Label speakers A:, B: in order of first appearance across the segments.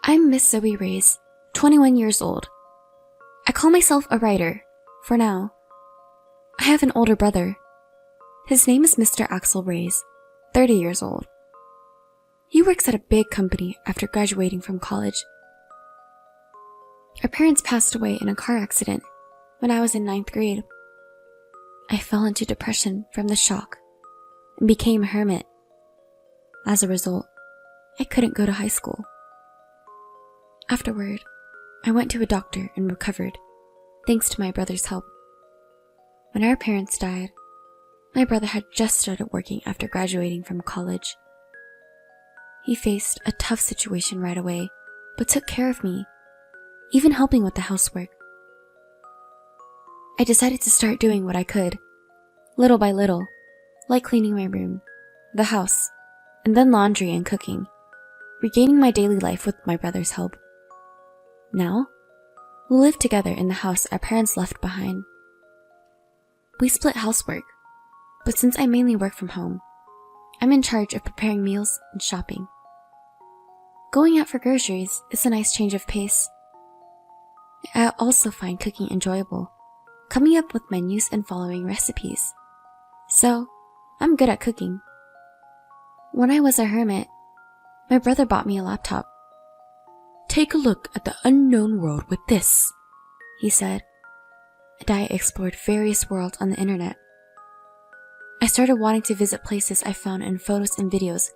A: I'm Miss Zoe Reyes, 21 years old. I call myself a writer, for now. I have an older brother. His name is Mr. Axel Reyes, 30 years old. He works at a big company after graduating from college. Our parents passed away in a car accident when I was in 9th grade. I fell into depression from the shock and became a hermit. As a result, I couldn't go to high school. Afterward, I went to a doctor and recovered, thanks to my brother's help. When our parents died, my brother had just started working after graduating from college. He faced a tough situation right away, but took care of me, even helping with the housework. I decided to start doing what I could, little by little, like cleaning my room, the house, and then laundry and cooking, regaining my daily life with my brother's help. Now, we live together in the house our parents left behind. We split housework, but since I mainly work from home, I'm in charge of preparing meals and shopping. Going out for groceries is a nice change of pace. I also find cooking enjoyable, coming up with menus and following recipes. So, I'm good at cooking. When I was a hermit, my brother bought me a laptop. "Take a look at the unknown world with this," he said, and I explored various worlds on the internet. I started wanting to visit places I found in photos and videos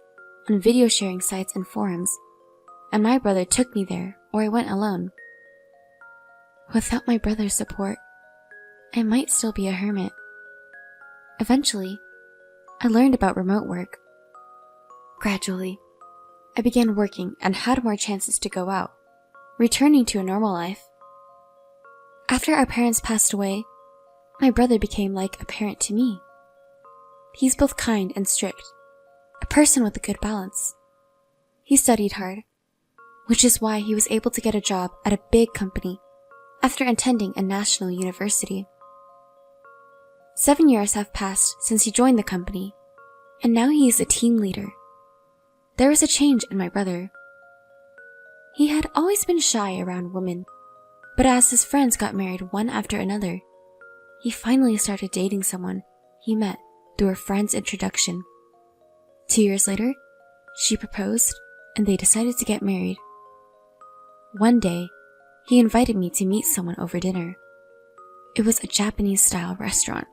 A: on video sharing sites and forums, and my brother took me there, or I went alone. Without my brother's support, I might still be a hermit. Eventually, I learned about remote work. Gradually, I began working and had more chances to go out, returning to a normal life. After our parents passed away, my brother became like a parent to me. He's both kind and strict, a person with a good balance. He studied hard, which is why he was able to get a job at a big company after attending a national university. 7 years have passed since he joined the company, and now he is a team leader. There was a change in my brother. He had always been shy around women, but as his friends got married one after another, he finally started dating someone he met through a friend's introduction. 2 years later, she proposed, and they decided to get married. One day, he invited me to meet someone over dinner. It was a Japanese-style restaurant.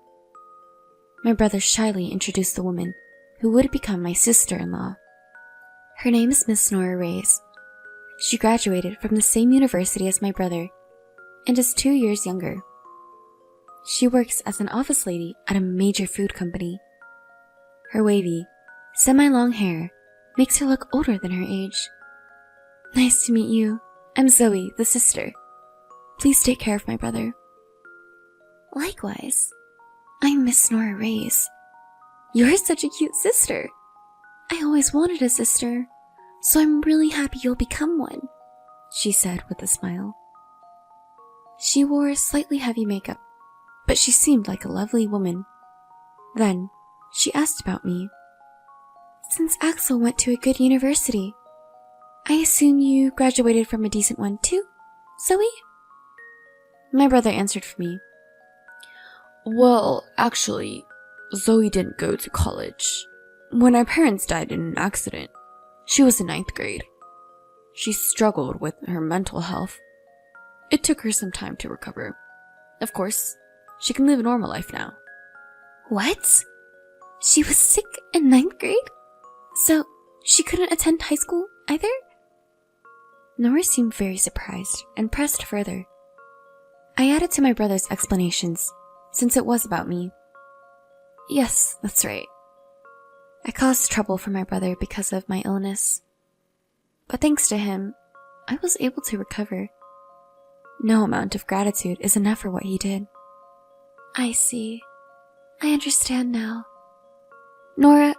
A: My brother shyly introduced the woman who would become my sister-in-law. Her name is Miss Nora Reyes. She graduated from the same university as my brother and is 2 years younger. She works as an office lady at a major food company. Her wavy, semi-long hair makes her look older than her age. "Nice to meet you. I'm Zoe, the sister. Please take care of my brother." "Likewise. I'm Miss Nora Reyes. You're such a cute sister. I always wanted a sister, so I'm really happy you'll become one," she said with a smile. She wore slightly heavy makeup, but she seemed like a lovely woman. Then, she asked about me. "Since Axel went to a good university, I assume you graduated from a decent one too, Zoe?" My brother answered for me. "Well, actually, Zoe didn't go to college. When our parents died in an accident, she was in 9th grade. She struggled with her mental health. It took her some time to recover. Of course, she can live a normal life now." "What? She was sick in 9th grade? So she couldn't attend high school either?" Nora seemed very surprised and pressed further. I added to my brother's explanations, since it was about me. "Yes, that's right. I caused trouble for my brother because of my illness. But thanks to him, I was able to recover. No amount of gratitude is enough for what he did." "I see. I understand now. Nora,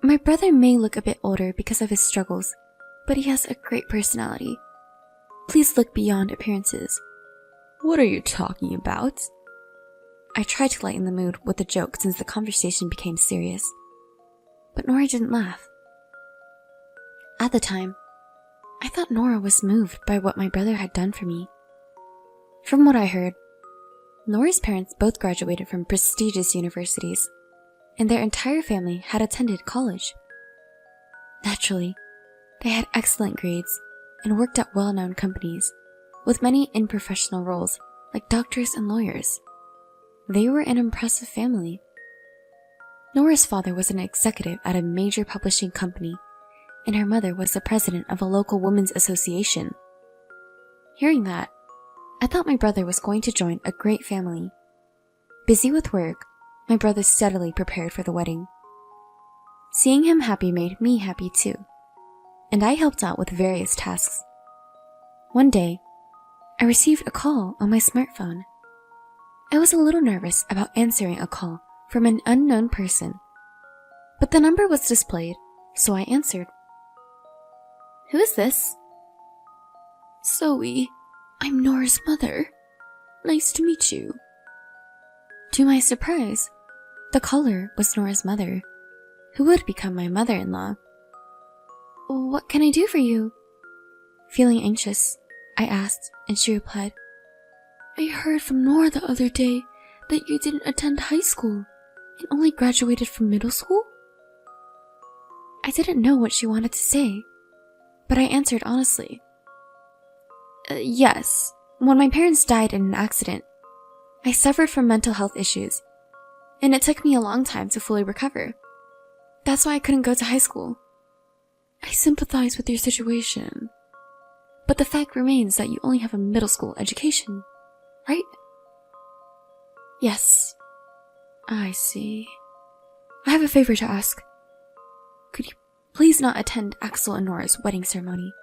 A: my brother may look a bit older because of his struggles, but he has a great personality. Please look beyond appearances." "What are you talking about?" I tried to lighten the mood with a joke since the conversation became serious. But Nora didn't laugh. At the time, I thought Nora was moved by what my brother had done for me. From what I heard, Nora's parents both graduated from prestigious universities, and their entire family had attended college. Naturally, they had excellent grades and worked at well-known companies, with many in professional roles like doctors and lawyers. They were an impressive family. Nora's father was an executive at a major publishing company, and her mother was the president of a local women's association. Hearing that, I thought my brother was going to join a great family. Busy with work, my brother steadily prepared for the wedding. Seeing him happy made me happy too, and I helped out with various tasks. One day, I received a call on my smartphone. I was a little nervous about answering a call from an unknown person, but the number was displayed, so I answered. "Who is this?" "Zoe, I'm Nora's mother. Nice to meet you." To my surprise, the caller was Nora's mother, who would become my mother-in-law. "What can I do for you?" Feeling anxious, I asked, and she replied, "I heard from Nora the other day that you didn't attend high school and only graduated from middle school." I didn't know what she wanted to say, but I answered honestly. Yes, when my parents died in an accident, I suffered from mental health issues, and it took me a long time to fully recover. That's why I couldn't go to high school." "I sympathize with your situation, but the fact remains that you only have a middle school education, right?" "Yes." "I see. I have a favor to ask. Could you please not attend Axel and Nora's wedding ceremony?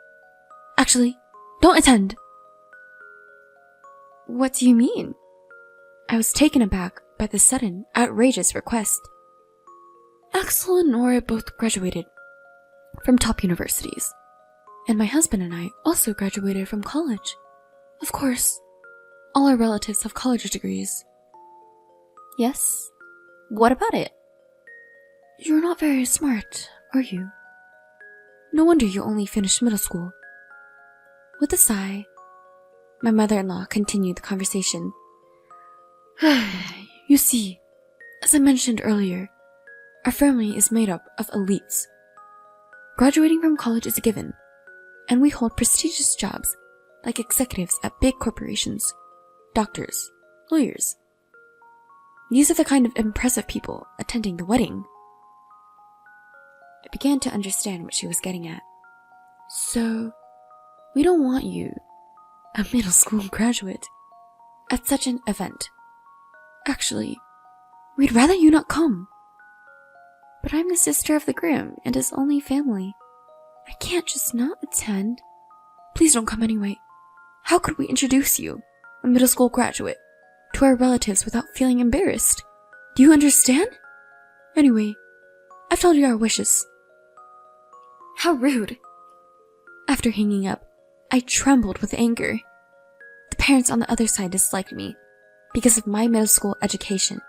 A: Actually, don't attend." "What do you mean?" I was taken aback by the sudden, outrageous request. "Axel and Nora both graduated from top universities, and my husband and I also graduated from college. Of course, all our relatives have college degrees." "Yes? What about it?" "You're not very smart, are you? No wonder you only finished middle school." With a sigh, my mother-in-law continued the conversation. "You see, as I mentioned earlier, our family is made up of elites. Graduating from college is a given, and we hold prestigious jobs like executives at big corporations, doctors, lawyers. These are the kind of impressive people attending the wedding." I began to understand what she was getting at. "So, we don't want you, a middle school graduate, at such an event. Actually, we'd rather you not come." "But I'm the sister of the groom and his only family. I can't just not attend." "Please don't come anyway. How could we introduce you, a middle school graduate, to our relatives without feeling embarrassed? Do you understand? Anyway, I've told you our wishes." How rude. After hanging up, I trembled with anger. The parents on the other side disliked me because of my middle school education,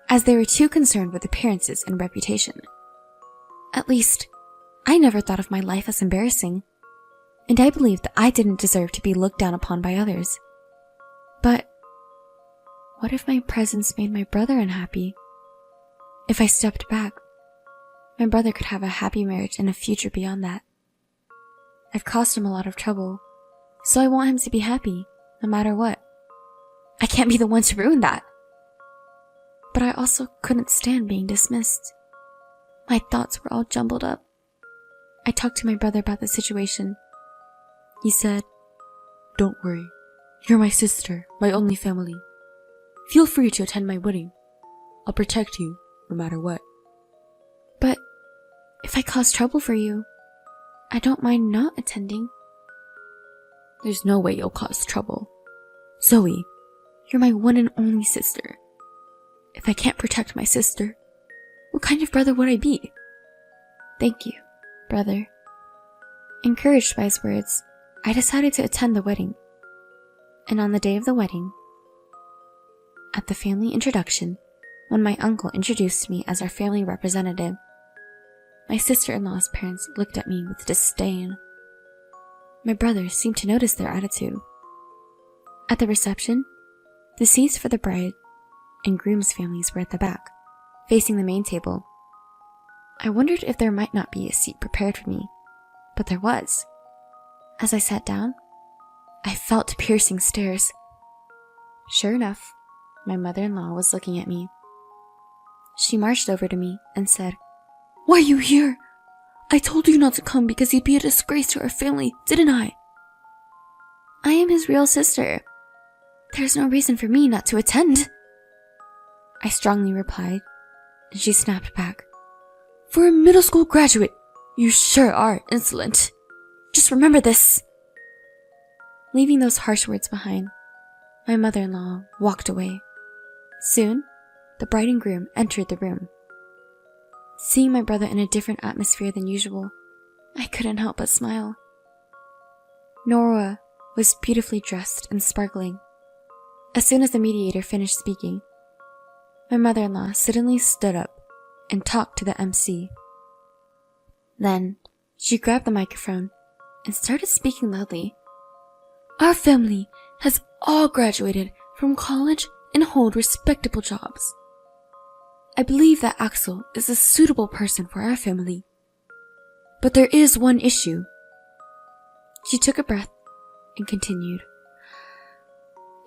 A: as they were too concerned with appearances and reputation. At least, I never thought of my life as embarrassing, and I believed that I didn't deserve to be looked down upon by others. But what if my presence made my brother unhappy? If I stepped back, my brother could have a happy marriage and a future beyond that. I've caused him a lot of trouble, so I want him to be happy, no matter what. I can't be the one to ruin that. But I also couldn't stand being dismissed. My thoughts were all jumbled up. I talked to my brother about the situation. He said, "Don't worry. You're my sister, my only family. Feel free to attend my wedding. I'll protect you, no matter what." "But if I cause trouble for you, I don't mind not attending." "There's no way you'll cause trouble. Zoe, you're my one and only sister. If I can't protect my sister, what kind of brother would I be?" "Thank you, brother." Encouraged by his words, I decided to attend the wedding. And on the day of the wedding, at the family introduction, when my uncle introduced me as our family representative, my sister-in-law's parents looked at me with disdain. my brother seemed to notice their attitude. At the reception, the seats for the bride and groom's families were at the back, facing the main table. I wondered if there might not be a seat prepared for me, but there was. As I sat down, I felt piercing stares. Sure enough, my mother-in-law was looking at me. She marched over to me and said, "Why are you here? I told you not to come because you'd be a disgrace to our family, didn't I?" "I am his real sister. There's no reason for me not to attend," I strongly replied, and she snapped back. "For a middle school graduate, you sure are insolent. Just remember this." Leaving those harsh words behind, my mother-in-law walked away. Soon, the bride and groom entered the room. Seeing my brother in a different atmosphere than usual, I couldn't help but smile. Nora was beautifully dressed and sparkling. As soon as the mediator finished speaking, my mother-in-law suddenly stood up and talked to the MC. Then, she grabbed the microphone and started speaking loudly. "Our family has all graduated from college and hold respectable jobs. I believe that Axel is a suitable person for our family. But there is one issue." She took a breath and continued.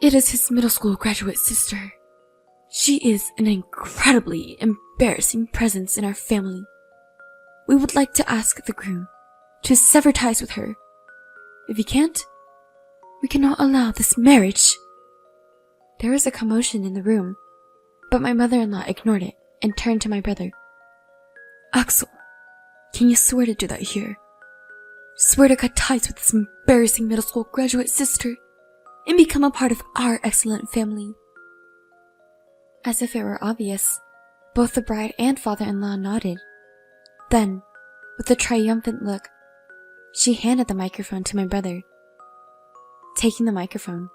A: "It is his middle school graduate sister. She is an incredibly embarrassing presence in our family. We would like to ask the groom to sever ties with her. If he can't, we cannot allow this marriage." There was a commotion in the room, but my mother-in-law ignored it and turned to my brother. "Axel, can you swear to do that here? Swear to cut ties with this embarrassing middle school graduate sister and become a part of our excellent family." As if it were obvious, both the bride and father-in-law nodded. Then, with a triumphant look, she handed the microphone to my brother. Taking the microphone,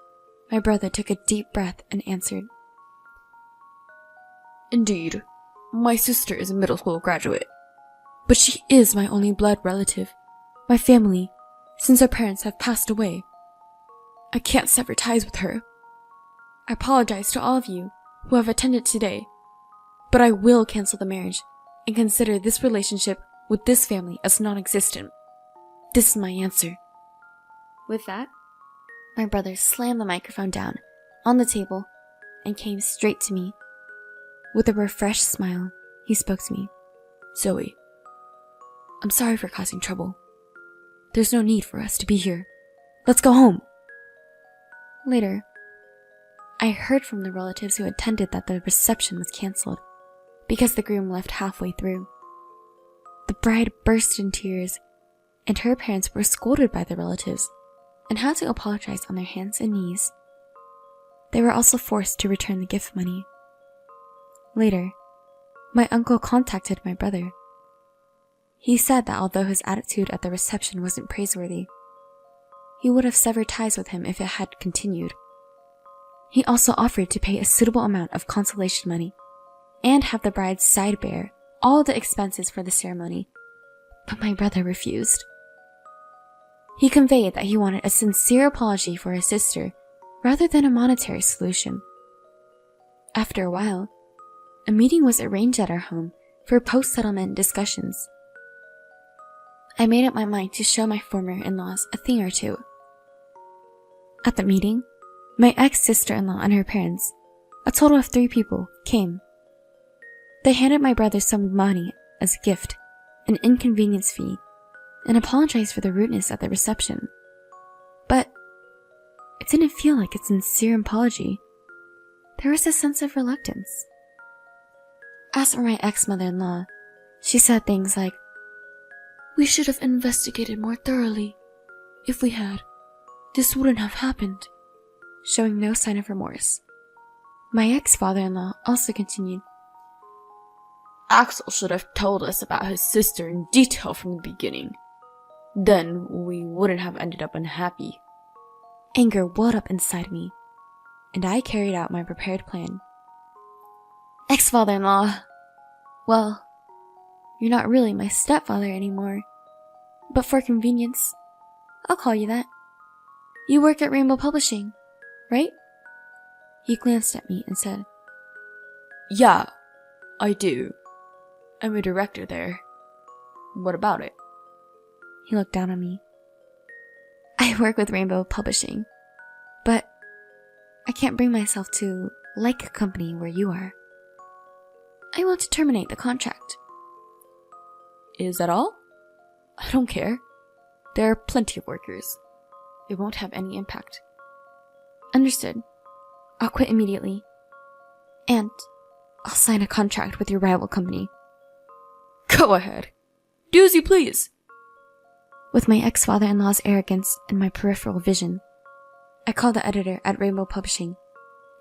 A: my brother took a deep breath and answered, "Indeed, my sister is a middle school graduate, but she is my only blood relative, my family, since our parents have passed away. I can't sever ties with her. I apologize to all of you who have attended today, but I will cancel the marriage and consider this relationship with this family as non-existent. This is my answer." With that, my brother slammed the microphone down on the table and came straight to me. With a refreshed smile, he spoke to me. "Zoe, I'm sorry for causing trouble. There's no need for us to be here. Let's go home." Later, I heard from the relatives who attended that the reception was canceled because the groom left halfway through. The bride burst in tears, and her parents were scolded by the relatives and had to apologize on their hands and knees. They were also forced to return the gift money. Later, my uncle contacted my brother. He said that although his attitude at the reception wasn't praiseworthy, he would have severed ties with him if it had continued. He also offered to pay a suitable amount of consolation money and have the bride's side bear all the expenses for the ceremony, but my brother refused. He conveyed that he wanted a sincere apology for his sister rather than a monetary solution. After a while, a meeting was arranged at our home for post-settlement discussions. I made up my mind to show my former in-laws a thing or two. At the meeting, my ex-sister-in-law and her parents, a total of 3 people, came. They handed my brother some money as a gift, an inconvenience fee, and apologized for the rudeness at the reception. But it didn't feel like a sincere apology. There was a sense of reluctance. As for my ex-mother-in-law, she said things like, "We should have investigated more thoroughly. If we had, this wouldn't have happened," showing no sign of remorse. My ex-father-in-law also continued,
B: "Axel should have told us about his sister in detail from the beginning. Then we wouldn't have ended up unhappy."
A: Anger welled up inside me, and I carried out my prepared plan. "Ex-father-in-law, well, you're not really my stepfather anymore, but for convenience, I'll call you that. You work at Rainbow Publishing, right? He glanced at me and said,
B: Yeah, I do. I'm a director there. What about it?
A: He looked down on me. I work with Rainbow Publishing, but I can't bring myself to like a company where you are. I want to terminate the contract.
B: Is that all? I don't care. There are plenty of workers. It won't have any impact.
A: Understood. I'll quit immediately. And I'll sign a contract with your rival company.
B: Go ahead. Do as you please.
A: With my ex-father-in-law's arrogance and my peripheral vision, I called the editor at Rainbow Publishing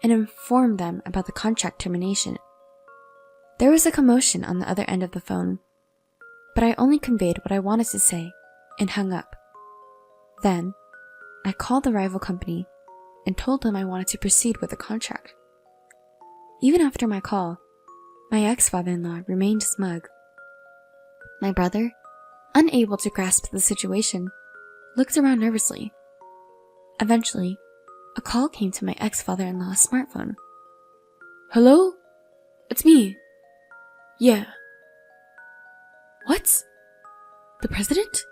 A: and informed them about the contract termination. There was a commotion on the other end of the phone, but I only conveyed what I wanted to say and hung up. Then, I called the rival company and told them I wanted to proceed with the contract. Even after my call, my ex-father-in-law remained smug. My brother, unable to grasp the situation, looked around nervously. Eventually, a call came to my ex-father-in-law's smartphone.
B: Hello? It's me. Yeah.
A: What?
B: The president?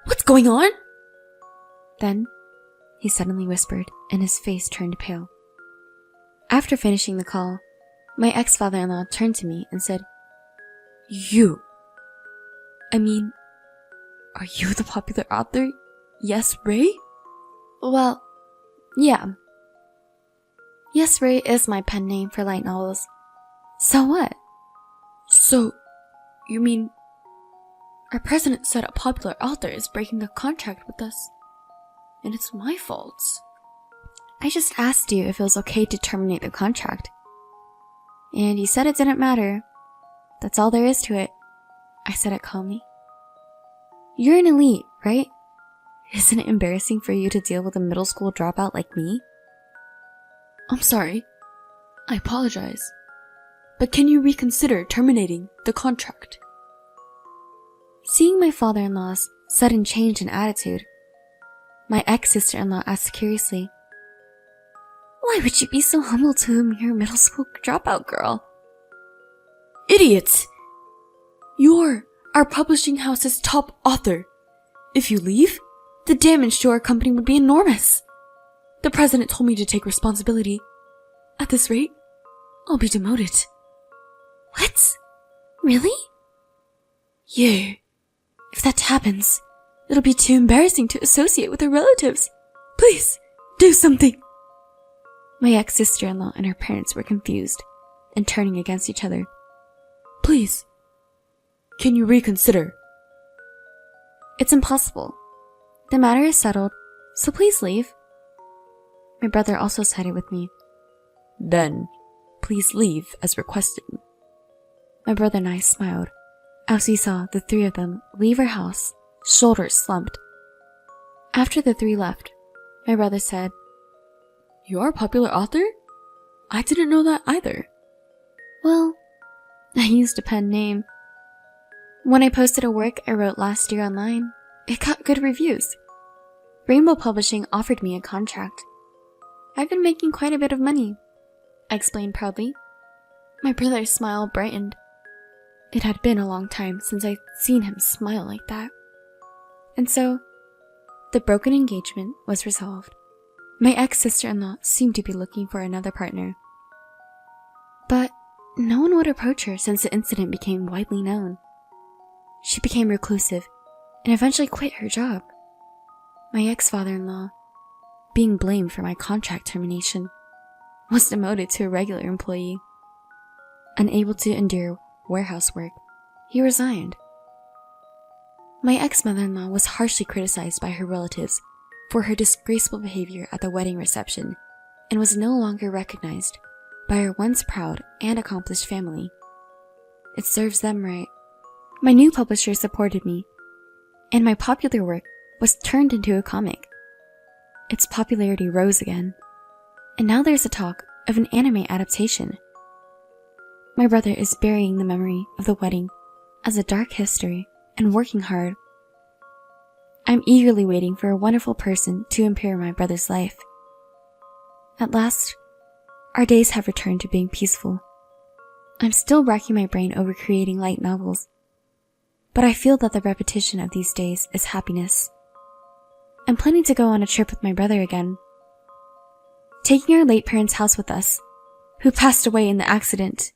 B: What's going on?
A: Then, he suddenly whispered, and his face turned pale. After finishing the call, my ex-father-in-law turned to me and said,
B: You.
A: I mean,
B: Are you the popular author? Yes, Ray?
A: well, yeah. Yes, Ray is my pen name for light novels. So what?
B: So, you mean our president said a popular author is breaking a contract with us, and it's my fault?
A: I just asked you if it was okay to terminate the contract. And you said it didn't matter. That's all there is to it. I said it calmly. You're an elite, right? Isn't it embarrassing for you to deal with a middle school dropout like me?
B: I'm sorry. I apologize. But can you reconsider terminating the contract?
A: Seeing my father-in-law's sudden change in attitude, my ex-sister-in-law asked curiously, Why would you be so humble to a mere middle school dropout girl?
B: Idiots! You're our publishing house's top author. If you leave, the damage to our company would be enormous. The president told me to take responsibility. At this rate, I'll be demoted.
A: What? Really?
B: Yeah. If that happens, it'll be too embarrassing to associate with our relatives. Please, do something.
A: My ex-sister-in-law and her parents were confused and turning against each other.
B: Please, can you reconsider?
A: It's impossible. The matter is settled, so please leave. My brother also sided with me.
B: Then, please leave as requested.
A: My brother and I smiled as we saw the three of them leave our house, shoulders slumped. After the three left, my brother said,
B: You're a popular author? I didn't know that either.
A: Well, I used a pen name. When I posted a work I wrote last year online, it got good reviews. Rainbow Publishing offered me a contract. I've been making quite a bit of money, I explained proudly. My brother's smile brightened. It had been a long time since I'd seen him smile like that. And so, the broken engagement was resolved. My ex-sister-in-law seemed to be looking for another partner. But no one would approach her since the incident became widely known. She became reclusive and eventually quit her job. My ex-father-in-law, being blamed for my contract termination, was demoted to a regular employee. Unable to endure warehouse work, he resigned. My ex-mother-in-law was harshly criticized by her relatives for her disgraceful behavior at the wedding reception and was no longer recognized by her once proud and accomplished family. It serves them right. My new publisher supported me, and my popular work was turned into a comic. Its popularity rose again, and now there's a talk of an anime adaptation. My brother is burying the memory of the wedding as a dark history and working hard. I'm eagerly waiting for a wonderful person to impair my brother's life. At last, our days have returned to being peaceful. I'm still racking my brain over creating light novels, but I feel that the repetition of these days is happiness. I'm planning to go on a trip with my brother again, taking our late parents' house with us, who passed away in the accident